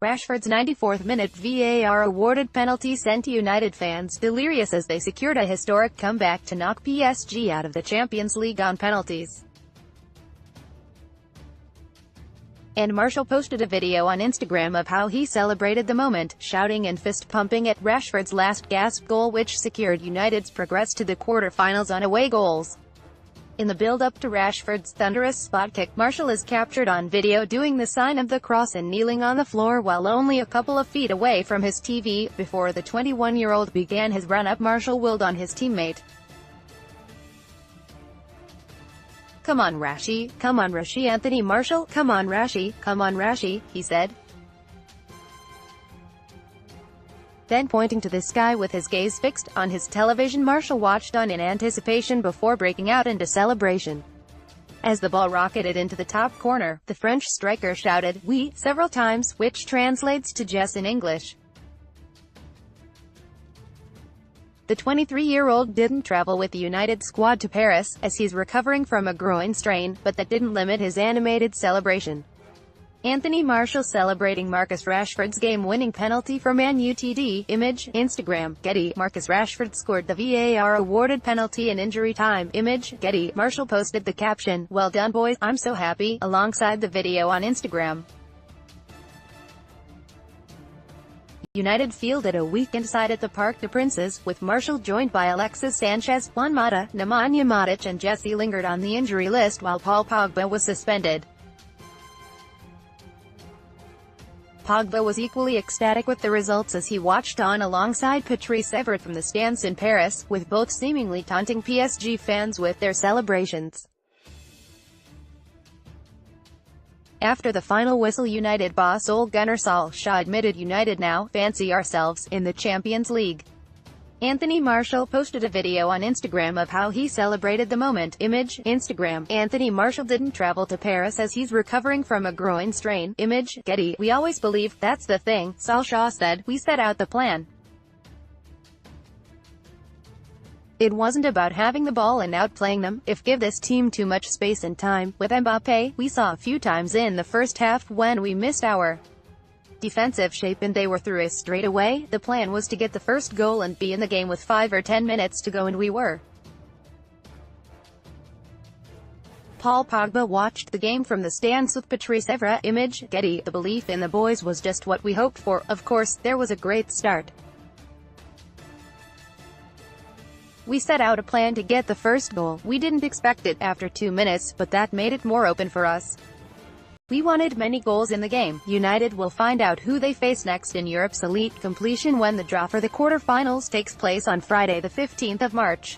Rashford's 94th minute VAR-awarded penalty sent United fans delirious as they secured a historic comeback to knock PSG out of the Champions League on penalties. And Martial posted a video on Instagram of how he celebrated the moment, shouting and fist-pumping at Rashford's last gasp goal, which secured United's progress to the quarter-finals on away goals. In the build-up to Rashford's thunderous spot kick, Martial is captured on video doing the sign of the cross and kneeling on the floor while only a couple of feet away from his TV. Before the 21-year-old began his run-up, Martial willed on his teammate. "Come on Rashi, come on Rashi Anthony Martial, come on Rashi," he said. Then pointing to the sky with his gaze fixed on his television, Martial watched on in anticipation before breaking out into celebration. As the ball rocketed into the top corner, the French striker shouted, "Oui," several times, which translates to "Jess" in English. The 23-year-old didn't travel with the United squad to Paris, as he's recovering from a groin strain, but that didn't limit his animated celebration. Anthony Martial celebrating Marcus Rashford's game-winning penalty for ManUtd. Image, Instagram, Getty. Marcus Rashford scored the VAR-awarded penalty in injury time. Image, Getty. Martial posted the caption, "Well done boys, I'm so happy," alongside the video on Instagram. United fielded a weekend side at the Parc des Princes, with Martial joined by Alexis Sanchez, Juan Mata, Nemanja Matic and Jesse lingered on the injury list while Paul Pogba was suspended. Pogba was equally ecstatic with the results as he watched on alongside Patrice Evra from the stands in Paris, with both seemingly taunting PSG fans with their celebrations. After the final whistle, United boss Ole Gunnar Solskjaer admitted United now fancy ourselves in the Champions League. Anthony Martial posted a video on Instagram of how he celebrated the moment. Image, Instagram, Anthony Martial didn't travel to Paris as he's recovering from a groin strain. Image, Getty. "We always believed that's the thing," Solskjaer said. "We set out the plan. It wasn't about having the ball and outplaying them. If give this team too much space and time. With Mbappé, we saw a few times in the first half when we missed our defensive shape and they were through us straight away. The plan was to get the first goal and be in the game with 5 or 10 minutes to go, and we were." Paul Pogba watched the game from the stands with Patrice Evra. Image, Getty. "The belief in the boys was just what we hoped for. Of course, there was a great start. We set out a plan to get the first goal. We didn't expect it after 2 minutes, but that made it more open for us. We wanted many goals in the game." United will find out who they face next in Europe's elite competition when the draw for the quarter-finals takes place on Friday the 15th of March.